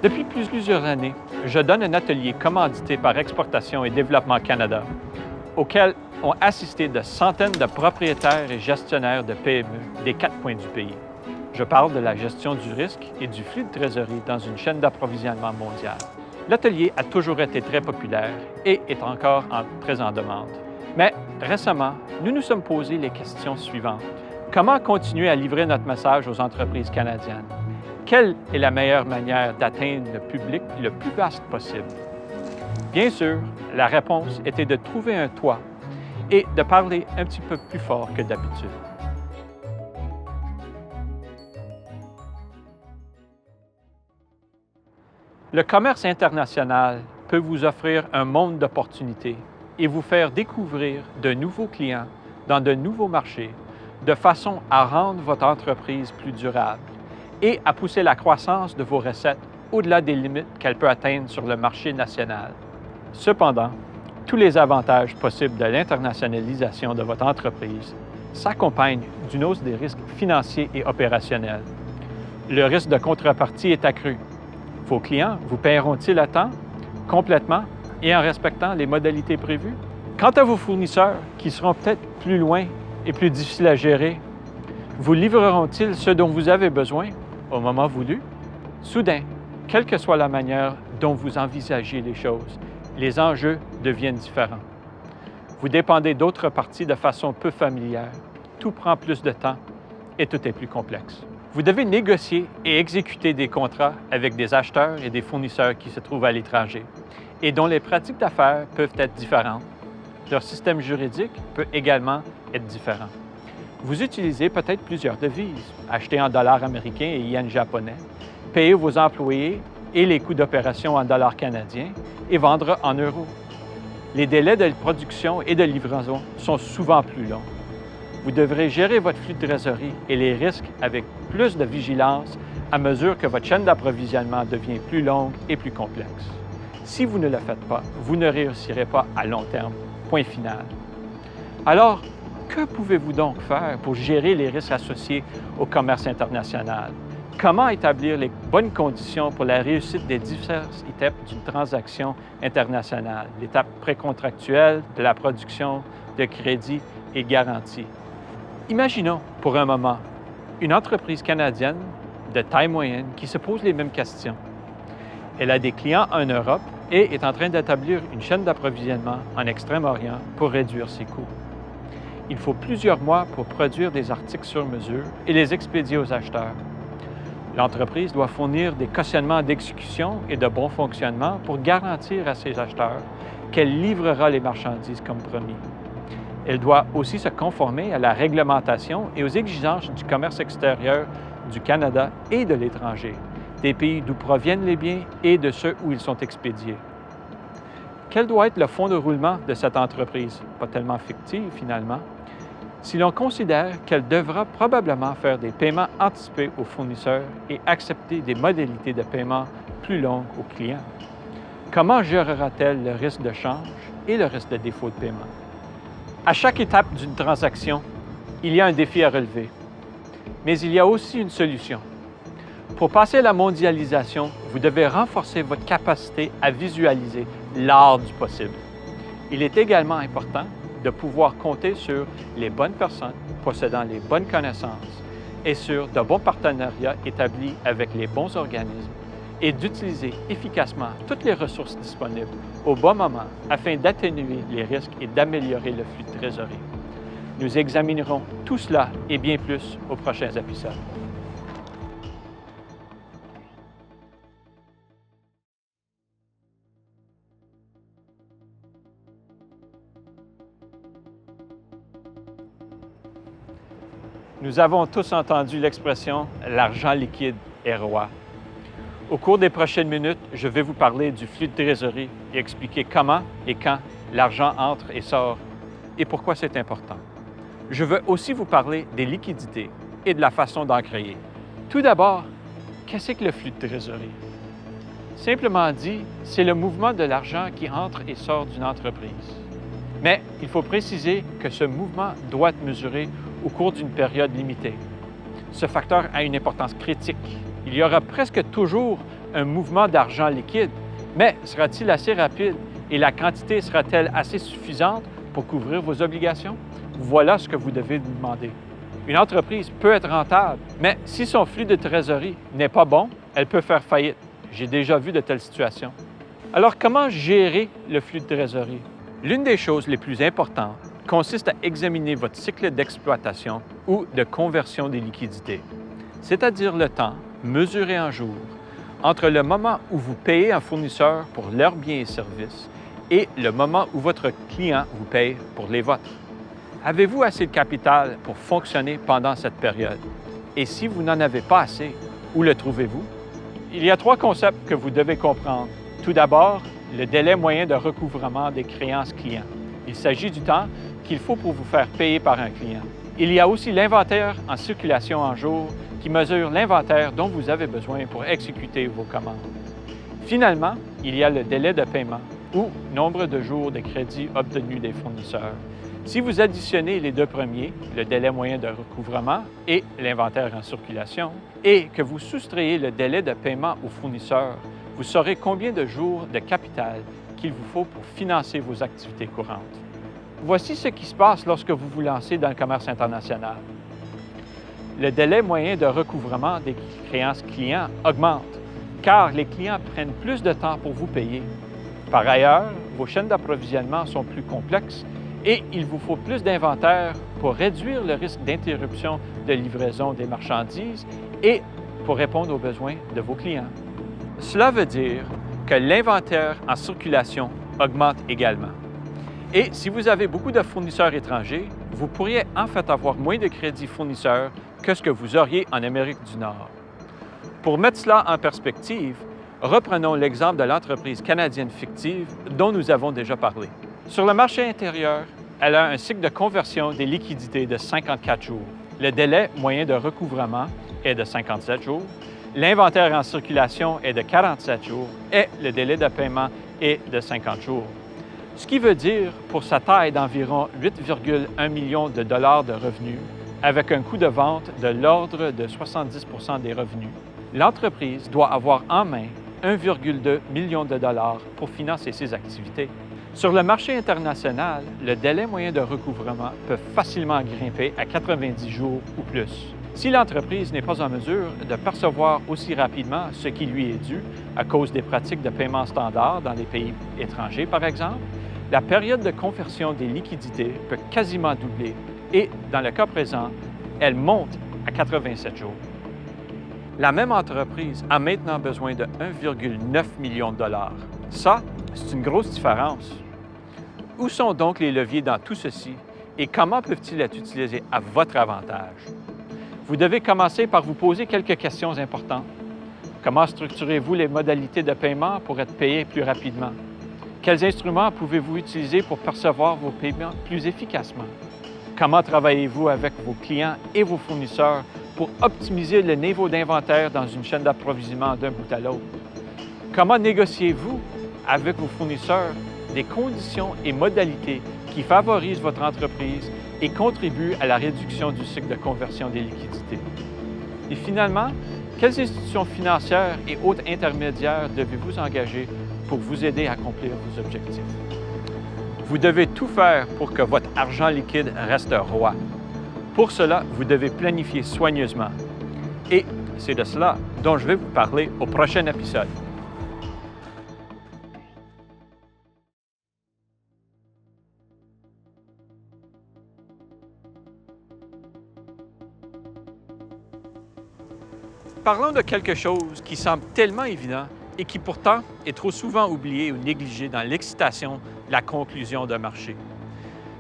Depuis plusieurs années, je donne un atelier commandité par Exportation et Développement Canada, auquel ont assisté de centaines de propriétaires et gestionnaires de PME des 4 coins du pays. Je parle de la gestion du risque et du flux de trésorerie dans une chaîne d'approvisionnement mondiale. L'atelier a toujours été très populaire et est encore très en demande. Mais récemment, nous nous sommes posé les questions suivantes. Comment continuer à livrer notre message aux entreprises canadiennes? Quelle est la meilleure manière d'atteindre le public le plus vaste possible? Bien sûr, la réponse était de trouver un toit et de parler un petit peu plus fort que d'habitude. Le commerce international peut vous offrir un monde d'opportunités et vous faire découvrir de nouveaux clients dans de nouveaux marchés de façon à rendre votre entreprise plus durable et à pousser la croissance de vos recettes au-delà des limites qu'elle peut atteindre sur le marché national. Cependant, tous les avantages possibles de l'internationalisation de votre entreprise s'accompagnent d'une hausse des risques financiers et opérationnels. Le risque de contrepartie est accru. Vos clients vous paieront-ils à temps, complètement et en respectant les modalités prévues? Quant à vos fournisseurs, qui seront peut-être plus loin et plus difficiles à gérer, vous livreront-ils ce dont vous avez besoin au moment voulu? Soudain, quelle que soit la manière dont vous envisagez les choses, les enjeux deviennent différents. Vous dépendez d'autres parties de façon peu familière, tout prend plus de temps et tout est plus complexe. Vous devez négocier et exécuter des contrats avec des acheteurs et des fournisseurs qui se trouvent à l'étranger et dont les pratiques d'affaires peuvent être différentes. Leur système juridique peut également être différent. Vous utilisez peut-être plusieurs devises, acheter en dollars américains et yens japonais, payer vos employés et les coûts d'opération en dollars canadiens et vendre en euros. Les délais de production et de livraison sont souvent plus longs. Vous devrez gérer votre flux de trésorerie et les risques avec plus de vigilance à mesure que votre chaîne d'approvisionnement devient plus longue et plus complexe. Si vous ne le faites pas, vous ne réussirez pas à long terme. Point final. Alors, que pouvez-vous donc faire pour gérer les risques associés au commerce international? Comment établir les bonnes conditions pour la réussite des diverses étapes d'une transaction internationale, l'étape précontractuelle, de la production, de crédit et garantie? Imaginons pour un moment une entreprise canadienne de taille moyenne qui se pose les mêmes questions. Elle a des clients en Europe et est en train d'établir une chaîne d'approvisionnement en Extrême-Orient pour réduire ses coûts. Il faut plusieurs mois pour produire des articles sur mesure et les expédier aux acheteurs. L'entreprise doit fournir des cautionnements d'exécution et de bon fonctionnement pour garantir à ses acheteurs qu'elle livrera les marchandises comme promis. Elle doit aussi se conformer à la réglementation et aux exigences du commerce extérieur du Canada et de l'étranger, des pays d'où proviennent les biens et de ceux où ils sont expédiés. Quel doit être le fonds de roulement de cette entreprise? Pas tellement fictive, finalement. Si l'on considère qu'elle devra probablement faire des paiements anticipés aux fournisseurs et accepter des modalités de paiement plus longues aux clients, comment gérera-t-elle le risque de change et le risque de défaut de paiement? À chaque étape d'une transaction, il y a un défi à relever, mais il y a aussi une solution. Pour passer à la mondialisation, vous devez renforcer votre capacité à visualiser l'art du possible. Il est également important de pouvoir compter sur les bonnes personnes possédant les bonnes connaissances et sur de bons partenariats établis avec les bons organismes et d'utiliser efficacement toutes les ressources disponibles au bon moment afin d'atténuer les risques et d'améliorer le flux de trésorerie. Nous examinerons tout cela et bien plus aux prochains épisodes. Nous avons tous entendu l'expression « l'argent liquide est roi ». Au cours des prochaines minutes, je vais vous parler du flux de trésorerie et expliquer comment et quand l'argent entre et sort et pourquoi c'est important. Je veux aussi vous parler des liquidités et de la façon d'en créer. Tout d'abord, qu'est-ce que le flux de trésorerie? Simplement dit, c'est le mouvement de l'argent qui entre et sort d'une entreprise. Mais il faut préciser que ce mouvement doit être mesuré au cours d'une période limitée. Ce facteur a une importance critique. Il y aura presque toujours un mouvement d'argent liquide, mais sera-t-il assez rapide et la quantité sera-t-elle assez suffisante pour couvrir vos obligations? Voilà ce que vous devez vous demander. Une entreprise peut être rentable, mais si son flux de trésorerie n'est pas bon, elle peut faire faillite. J'ai déjà vu de telles situations. Alors, comment gérer le flux de trésorerie? L'une des choses les plus importantes consiste à examiner votre cycle d'exploitation ou de conversion des liquidités, c'est-à-dire le temps, mesuré en jours, entre le moment où vous payez un fournisseur pour leurs biens et services et le moment où votre client vous paye pour les vôtres. Avez-vous assez de capital pour fonctionner pendant cette période? Et si vous n'en avez pas assez, où le trouvez-vous? Il y a 3 concepts que vous devez comprendre. Tout d'abord, le délai moyen de recouvrement des créances clients. Il s'agit du temps qu'il faut pour vous faire payer par un client. Il y a aussi l'inventaire en circulation en jour qui mesure l'inventaire dont vous avez besoin pour exécuter vos commandes. Finalement, il y a le délai de paiement ou nombre de jours de crédit obtenus des fournisseurs. Si vous additionnez les 2 premiers, le délai moyen de recouvrement et l'inventaire en circulation, et que vous soustrayez le délai de paiement aux fournisseurs, vous saurez combien de jours de capital qu'il vous faut pour financer vos activités courantes. Voici ce qui se passe lorsque vous vous lancez dans le commerce international. Le délai moyen de recouvrement des créances clients augmente, car les clients prennent plus de temps pour vous payer. Par ailleurs, vos chaînes d'approvisionnement sont plus complexes et il vous faut plus d'inventaire pour réduire le risque d'interruption de livraison des marchandises et pour répondre aux besoins de vos clients. Cela veut dire que l'inventaire en circulation augmente également. Et si vous avez beaucoup de fournisseurs étrangers, vous pourriez en fait avoir moins de crédits fournisseurs que ce que vous auriez en Amérique du Nord. Pour mettre cela en perspective, reprenons l'exemple de l'entreprise canadienne fictive dont nous avons déjà parlé. Sur le marché intérieur, elle a un cycle de conversion des liquidités de 54 jours. Le délai moyen de recouvrement est de 57 jours. L'inventaire en circulation est de 47 jours et le délai de paiement est de 50 jours. Ce qui veut dire, pour sa taille d'environ 8,1 millions de dollars de revenus, avec un coût de vente de l'ordre de 70 % des revenus, l'entreprise doit avoir en main 1,2 million de dollars pour financer ses activités. Sur le marché international, le délai moyen de recouvrement peut facilement grimper à 90 jours ou plus. Si l'entreprise n'est pas en mesure de percevoir aussi rapidement ce qui lui est dû à cause des pratiques de paiement standard dans les pays étrangers, par exemple, la période de conversion des liquidités peut quasiment doubler et, dans le cas présent, elle monte à 87 jours. La même entreprise a maintenant besoin de 1,9 million de dollars. Ça, c'est une grosse différence. Où sont donc les leviers dans tout ceci et comment peuvent-ils être utilisés à votre avantage? Vous devez commencer par vous poser quelques questions importantes. Comment structurez-vous les modalités de paiement pour être payé plus rapidement? Quels instruments pouvez-vous utiliser pour percevoir vos paiements plus efficacement? Comment travaillez-vous avec vos clients et vos fournisseurs pour optimiser le niveau d'inventaire dans une chaîne d'approvisionnement d'un bout à l'autre? Comment négociez-vous avec vos fournisseurs des conditions et modalités qui favorisent votre entreprise et contribuent à la réduction du cycle de conversion des liquidités? Et finalement, quelles institutions financières et autres intermédiaires devez-vous engager pour vous aider à accomplir vos objectifs? Vous devez tout faire pour que votre argent liquide reste roi. Pour cela, vous devez planifier soigneusement. Et c'est de cela dont je vais vous parler au prochain épisode. Parlons de quelque chose qui semble tellement évident et qui pourtant est trop souvent oublié ou négligé dans l'excitation de la conclusion d'un marché.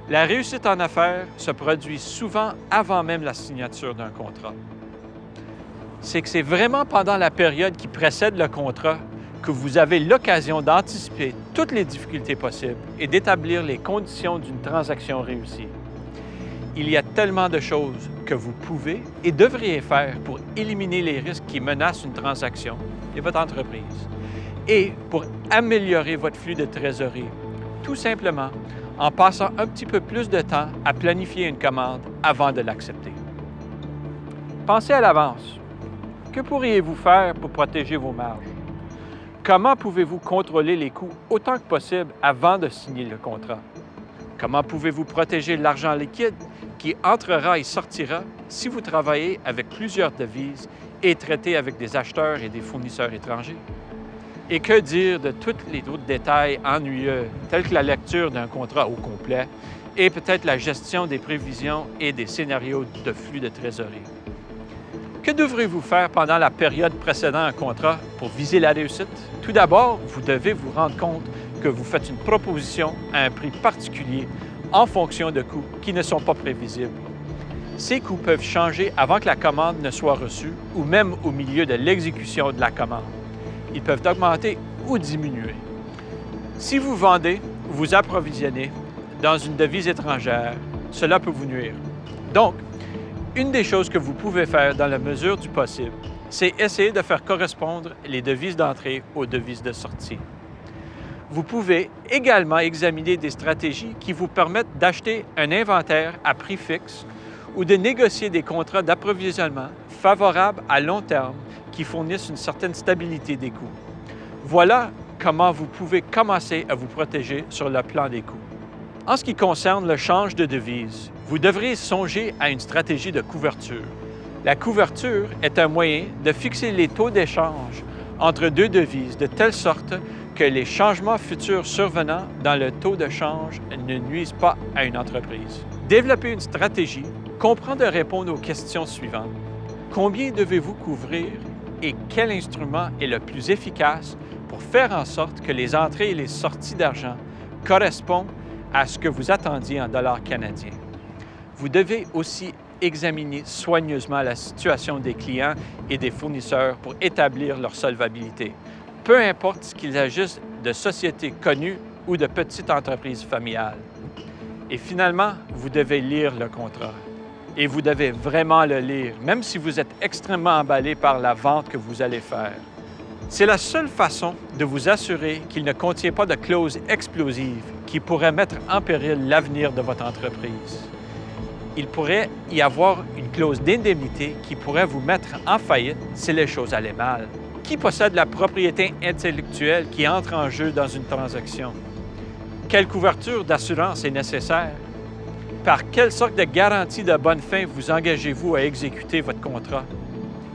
La réussite en affaires se produit souvent avant même la signature d'un contrat. C'est que c'est vraiment pendant la période qui précède le contrat que vous avez l'occasion d'anticiper toutes les difficultés possibles et d'établir les conditions d'une transaction réussie. Il y a tellement de choses que vous pouvez et devriez faire pour éliminer les risques qui menacent une transaction et votre entreprise, et pour améliorer votre flux de trésorerie, tout simplement en passant un petit peu plus de temps à planifier une commande avant de l'accepter. Pensez à l'avance. Que pourriez-vous faire pour protéger vos marges? Comment pouvez-vous contrôler les coûts autant que possible avant de signer le contrat? Comment pouvez-vous protéger l'argent liquide qui entrera et sortira si vous travaillez avec plusieurs devises et traitez avec des acheteurs et des fournisseurs étrangers? Et que dire de tous les autres détails ennuyeux, tels que la lecture d'un contrat au complet et peut-être la gestion des prévisions et des scénarios de flux de trésorerie? Que devrez-vous faire pendant la période précédant un contrat pour viser la réussite? Tout d'abord, vous devez vous rendre compte que vous faites une proposition à un prix particulier en fonction de coûts qui ne sont pas prévisibles. Ces coûts peuvent changer avant que la commande ne soit reçue ou même au milieu de l'exécution de la commande. Ils peuvent augmenter ou diminuer. Si vous vendez ou vous approvisionnez dans une devise étrangère, cela peut vous nuire. Donc, une des choses que vous pouvez faire dans la mesure du possible, c'est essayer de faire correspondre les devises d'entrée aux devises de sortie. Vous pouvez également examiner des stratégies qui vous permettent d'acheter un inventaire à prix fixe ou de négocier des contrats d'approvisionnement favorables à long terme qui fournissent une certaine stabilité des coûts. Voilà comment vous pouvez commencer à vous protéger sur le plan des coûts. En ce qui concerne le change de devise, vous devrez songer à une stratégie de couverture. La couverture est un moyen de fixer les taux d'échange entre deux devises de telle sorte que les changements futurs survenant dans le taux de change ne nuisent pas à une entreprise. Développer une stratégie comprend de répondre aux questions suivantes. Combien devez-vous couvrir et quel instrument est le plus efficace pour faire en sorte que les entrées et les sorties d'argent correspondent à ce que vous attendiez en dollars canadiens? Vous devez aussi examiner soigneusement la situation des clients et des fournisseurs pour établir leur solvabilité, peu importe qu'il s'agisse de sociétés connues ou de petites entreprises familiales. Et finalement, vous devez lire le contrat. Et vous devez vraiment le lire, même si vous êtes extrêmement emballé par la vente que vous allez faire. C'est la seule façon de vous assurer qu'il ne contient pas de clauses explosives qui pourraient mettre en péril l'avenir de votre entreprise. Il pourrait y avoir une clause d'indemnité qui pourrait vous mettre en faillite si les choses allaient mal. Qui possède la propriété intellectuelle qui entre en jeu dans une transaction? Quelle couverture d'assurance est nécessaire? Par quelle sorte de garantie de bonne fin vous engagez-vous à exécuter votre contrat?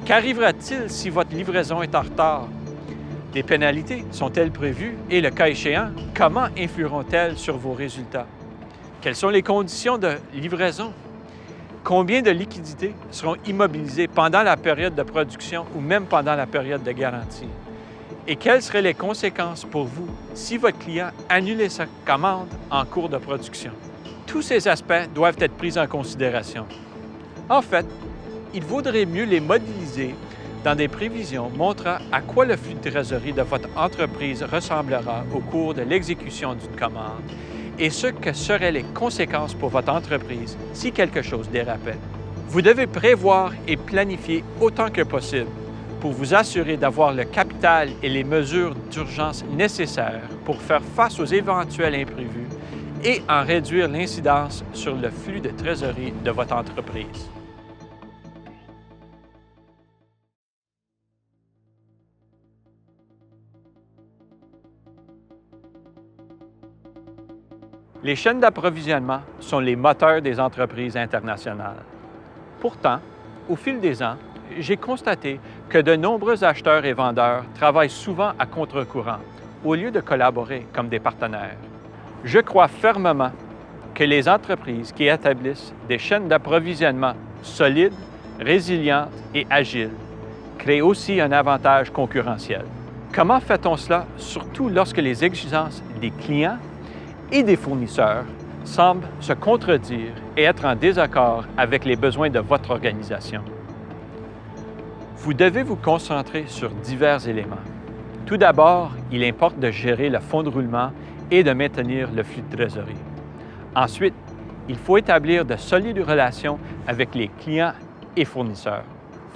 Qu'arrivera-t-il si votre livraison est en retard? Les pénalités sont-elles prévues et, le cas échéant, comment influeront-elles sur vos résultats? Quelles sont les conditions de livraison? Combien de liquidités seront immobilisées pendant la période de production ou même pendant la période de garantie? Et quelles seraient les conséquences pour vous si votre client annulait sa commande en cours de production? Tous ces aspects doivent être pris en considération. En fait, il vaudrait mieux les modéliser dans des prévisions montrant à quoi le flux de trésorerie de votre entreprise ressemblera au cours de l'exécution d'une commande et ce que seraient les conséquences pour votre entreprise si quelque chose dérapait. Vous devez prévoir et planifier autant que possible pour vous assurer d'avoir le capital et les mesures d'urgence nécessaires pour faire face aux éventuels imprévus et en réduire l'incidence sur le flux de trésorerie de votre entreprise. Les chaînes d'approvisionnement sont les moteurs des entreprises internationales. Pourtant, au fil des ans, j'ai constaté que de nombreux acheteurs et vendeurs travaillent souvent à contre-courant, au lieu de collaborer comme des partenaires. Je crois fermement que les entreprises qui établissent des chaînes d'approvisionnement solides, résilientes et agiles créent aussi un avantage concurrentiel. Comment fait-on cela, surtout lorsque les exigences des clients et des fournisseurs semblent se contredire et être en désaccord avec les besoins de votre organisation? Vous devez vous concentrer sur divers éléments. Tout d'abord, il importe de gérer le fonds de roulement et de maintenir le flux de trésorerie. Ensuite, il faut établir de solides relations avec les clients et fournisseurs.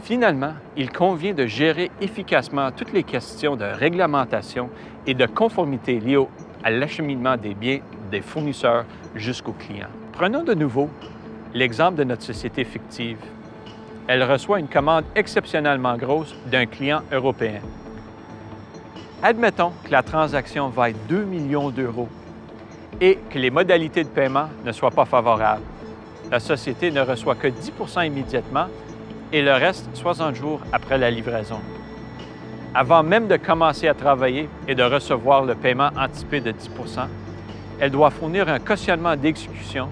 Finalement, il convient de gérer efficacement toutes les questions de réglementation et de conformité liées à l'acheminement des biens des fournisseurs jusqu'aux clients. Prenons de nouveau l'exemple de notre société fictive. Elle reçoit une commande exceptionnellement grosse d'un client européen. Admettons que la transaction vaille 2 millions d'euros et que les modalités de paiement ne soient pas favorables. La société ne reçoit que 10 % immédiatement et le reste 60 jours après la livraison. Avant même de commencer à travailler et de recevoir le paiement anticipé de 10 %, elle doit fournir un cautionnement d'exécution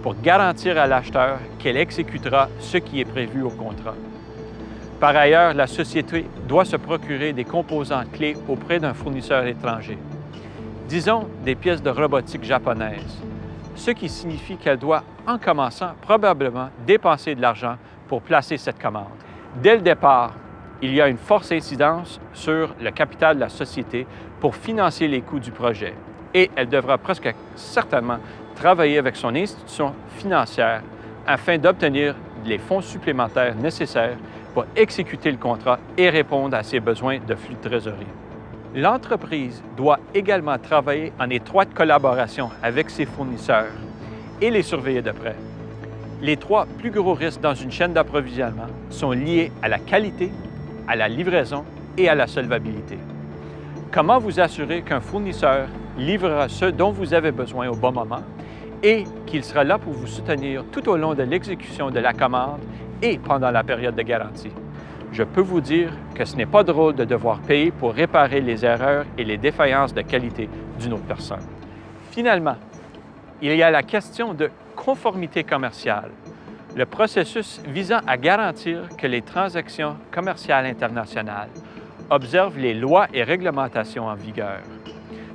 pour garantir à l'acheteur qu'elle exécutera ce qui est prévu au contrat. Par ailleurs, la société doit se procurer des composants clés auprès d'un fournisseur étranger, disons des pièces de robotique japonaises, ce qui signifie qu'elle doit, en commençant, probablement dépenser de l'argent pour placer cette commande. Dès le départ, il y a une forte incidence sur le capital de la société pour financer les coûts du projet et elle devra presque certainement travailler avec son institution financière afin d'obtenir les fonds supplémentaires nécessaires pour exécuter le contrat et répondre à ses besoins de flux de trésorerie. L'entreprise doit également travailler en étroite collaboration avec ses fournisseurs et les surveiller de près. Les 3 plus gros risques dans une chaîne d'approvisionnement sont liés à la qualité, à la livraison et à la solvabilité. Comment vous assurer qu'un fournisseur livrera ce dont vous avez besoin au bon moment et qu'il sera là pour vous soutenir tout au long de l'exécution de la commande et pendant la période de garantie? Je peux vous dire que ce n'est pas drôle de devoir payer pour réparer les erreurs et les défaillances de qualité d'une autre personne. Finalement, il y a la question de conformité commerciale, le processus visant à garantir que les transactions commerciales internationales observent les lois et réglementations en vigueur.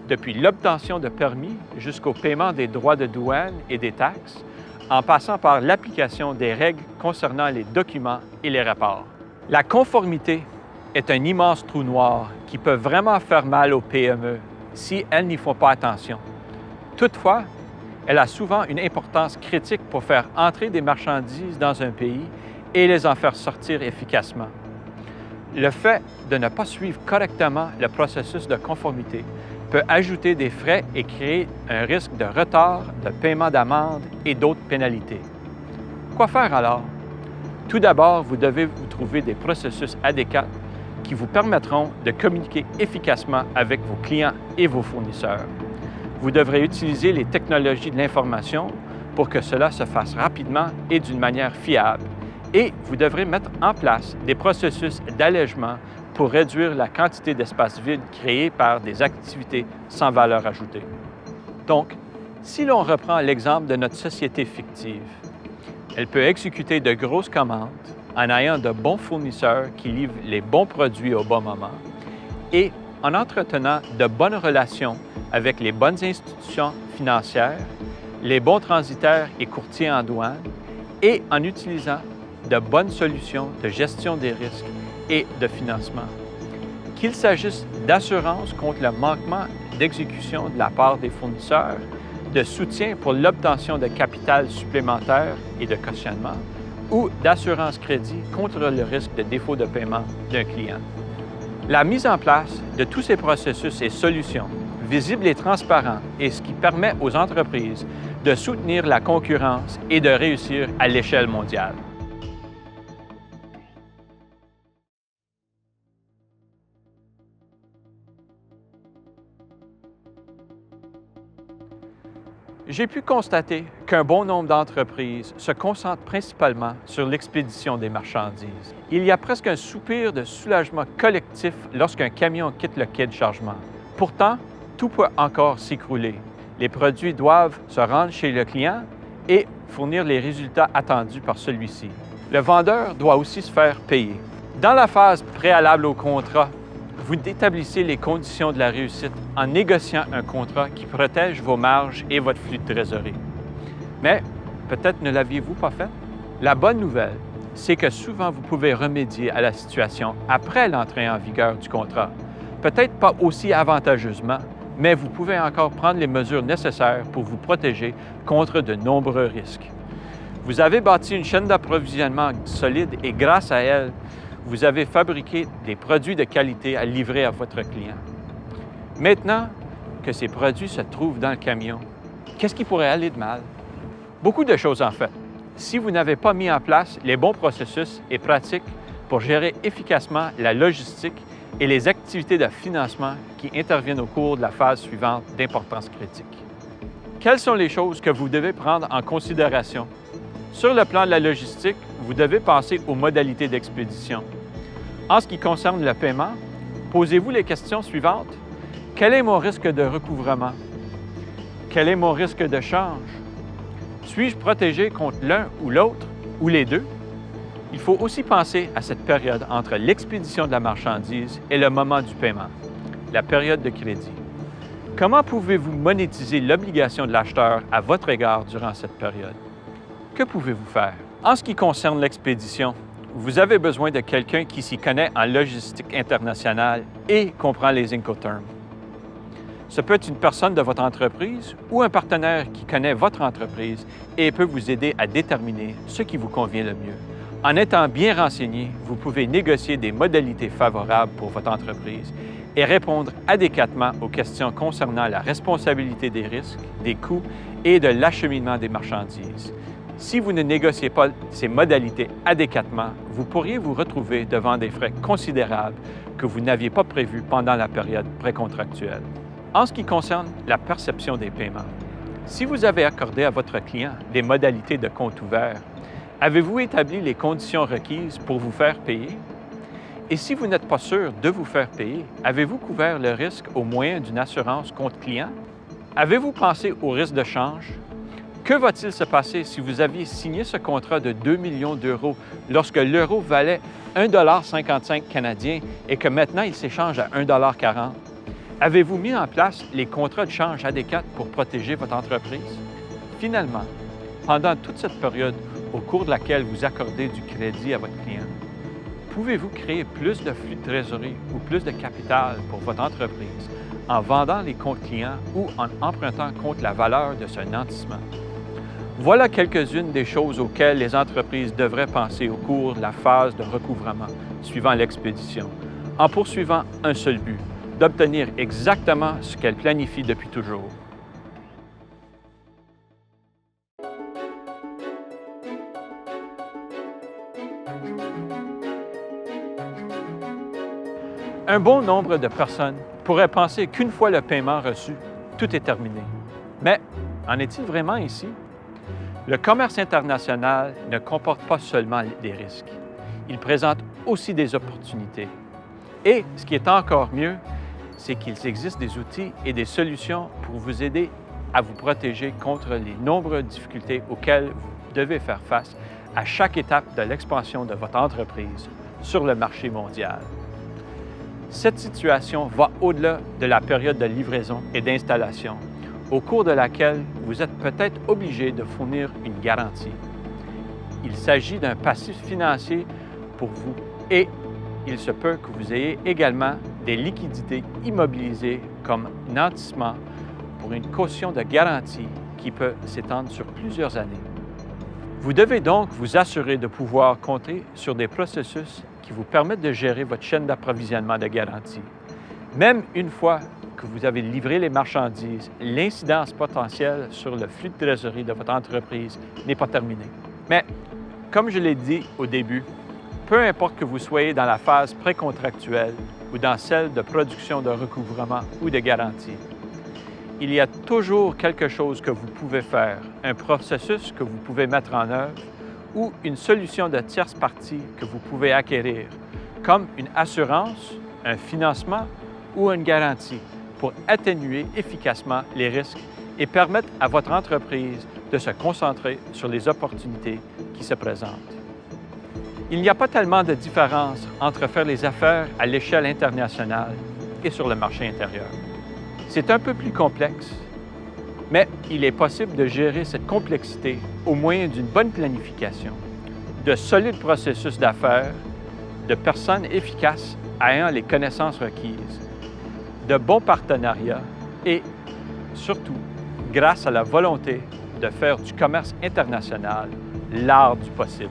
Depuis l'obtention de permis jusqu'au paiement des droits de douane et des taxes, en passant par l'application des règles concernant les documents et les rapports. La conformité est un immense trou noir qui peut vraiment faire mal aux PME si elles n'y font pas attention. Toutefois, elle a souvent une importance critique pour faire entrer des marchandises dans un pays et les en faire sortir efficacement. Le fait de ne pas suivre correctement le processus de conformité peut ajouter des frais et créer un risque de retard, de paiement d'amende et d'autres pénalités. Quoi faire alors? Tout d'abord, vous devez vous trouver des processus adéquats qui vous permettront de communiquer efficacement avec vos clients et vos fournisseurs. Vous devrez utiliser les technologies de l'information pour que cela se fasse rapidement et d'une manière fiable. Et vous devrez mettre en place des processus d'allègement pour réduire la quantité d'espace vide créé par des activités sans valeur ajoutée. Donc, si l'on reprend l'exemple de notre société fictive, elle peut exécuter de grosses commandes en ayant de bons fournisseurs qui livrent les bons produits au bon moment et en entretenant de bonnes relations avec les bonnes institutions financières, les bons transitaires et courtiers en douane et en utilisant de bonnes solutions de gestion des risques et de financement. Qu'il s'agisse d'assurance contre le manquement d'exécution de la part des fournisseurs, de soutien pour l'obtention de capital supplémentaire et de cautionnement, ou d'assurance crédit contre le risque de défaut de paiement d'un client. La mise en place de tous ces processus et solutions, visibles et transparents, est ce qui permet aux entreprises de soutenir la concurrence et de réussir à l'échelle mondiale. J'ai pu constater qu'un bon nombre d'entreprises se concentrent principalement sur l'expédition des marchandises. Il y a presque un soupir de soulagement collectif lorsqu'un camion quitte le quai de chargement. Pourtant, tout peut encore s'écrouler. Les produits doivent se rendre chez le client et fournir les résultats attendus par celui-ci. Le vendeur doit aussi se faire payer. Dans la phase préalable au contrat, vous établissez les conditions de la réussite en négociant un contrat qui protège vos marges et votre flux de trésorerie. Mais peut-être ne l'aviez-vous pas fait? La bonne nouvelle, c'est que souvent vous pouvez remédier à la situation après l'entrée en vigueur du contrat. Peut-être pas aussi avantageusement, mais vous pouvez encore prendre les mesures nécessaires pour vous protéger contre de nombreux risques. Vous avez bâti une chaîne d'approvisionnement solide et grâce à elle, vous avez fabriqué des produits de qualité à livrer à votre client. Maintenant que ces produits se trouvent dans le camion, qu'est-ce qui pourrait aller de mal? Beaucoup de choses en fait. Si vous n'avez pas mis en place les bons processus et pratiques pour gérer efficacement la logistique et les activités de financement qui interviennent au cours de la phase suivante d'importance critique. Quelles sont les choses que vous devez prendre en considération? Sur le plan de la logistique, vous devez penser aux modalités d'expédition. En ce qui concerne le paiement, posez-vous les questions suivantes. Quel est mon risque de recouvrement? Quel est mon risque de change? Suis-je protégé contre l'un ou l'autre, ou les deux? Il faut aussi penser à cette période entre l'expédition de la marchandise et le moment du paiement, la période de crédit. Comment pouvez-vous monétiser l'obligation de l'acheteur à votre égard durant cette période? Que pouvez-vous faire? En ce qui concerne l'expédition, vous avez besoin de quelqu'un qui s'y connaît en logistique internationale et comprend les Incoterms. Ce peut être une personne de votre entreprise ou un partenaire qui connaît votre entreprise et peut vous aider à déterminer ce qui vous convient le mieux. En étant bien renseigné, vous pouvez négocier des modalités favorables pour votre entreprise et répondre adéquatement aux questions concernant la responsabilité des risques, des coûts et de l'acheminement des marchandises. Si vous ne négociez pas ces modalités adéquatement, vous pourriez vous retrouver devant des frais considérables que vous n'aviez pas prévus pendant la période précontractuelle. En ce qui concerne la perception des paiements, si vous avez accordé à votre client des modalités de compte ouvert, avez-vous établi les conditions requises pour vous faire payer? Et si vous n'êtes pas sûr de vous faire payer, avez-vous couvert le risque au moyen d'une assurance contre client? Avez-vous pensé au risque de change? Que va-t-il se passer si vous aviez signé ce contrat de 2 millions d'euros lorsque l'euro valait 1,55 canadien et que maintenant il s'échange à 1,40 $? Avez-vous mis en place les contrats de change adéquats pour protéger votre entreprise? Finalement, pendant toute cette période au cours de laquelle vous accordez du crédit à votre client, pouvez-vous créer plus de flux de trésorerie ou plus de capital pour votre entreprise en vendant les comptes clients ou en empruntant contre la valeur de ce nantissement? Voilà quelques-unes des choses auxquelles les entreprises devraient penser au cours de la phase de recouvrement suivant l'expédition, en poursuivant un seul but, d'obtenir exactement ce qu'elles planifient depuis toujours. Un bon nombre de personnes pourraient penser qu'une fois le paiement reçu, tout est terminé. Mais en est-il vraiment ici? Le commerce international ne comporte pas seulement des risques. Il présente aussi des opportunités. Et ce qui est encore mieux, c'est qu'il existe des outils et des solutions pour vous aider à vous protéger contre les nombreuses difficultés auxquelles vous devez faire face à chaque étape de l'expansion de votre entreprise sur le marché mondial. Cette situation va au-delà de la période de livraison et d'installation, au cours de laquelle vous êtes peut-être obligé de fournir une garantie. Il s'agit d'un passif financier pour vous et il se peut que vous ayez également des liquidités immobilisées comme nantissement pour une caution de garantie qui peut s'étendre sur plusieurs années. Vous devez donc vous assurer de pouvoir compter sur des processus qui vous permettent de gérer votre chaîne d'approvisionnement de garantie. Même une fois que vous avez livré les marchandises, l'incidence potentielle sur le flux de trésorerie de votre entreprise n'est pas terminée. Mais, comme je l'ai dit au début, peu importe que vous soyez dans la phase précontractuelle ou dans celle de production de recouvrement ou de garantie, il y a toujours quelque chose que vous pouvez faire, un processus que vous pouvez mettre en œuvre ou une solution de tierce partie que vous pouvez acquérir, comme une assurance, un financement ou une garantie pour atténuer efficacement les risques et permettre à votre entreprise de se concentrer sur les opportunités qui se présentent. Il n'y a pas tellement de différence entre faire les affaires à l'échelle internationale et sur le marché intérieur. C'est un peu plus complexe, mais il est possible de gérer cette complexité au moyen d'une bonne planification, de solides processus d'affaires, de personnes efficaces ayant les connaissances requises, de bons partenariats et, surtout, grâce à la volonté de faire du commerce international l'art du possible.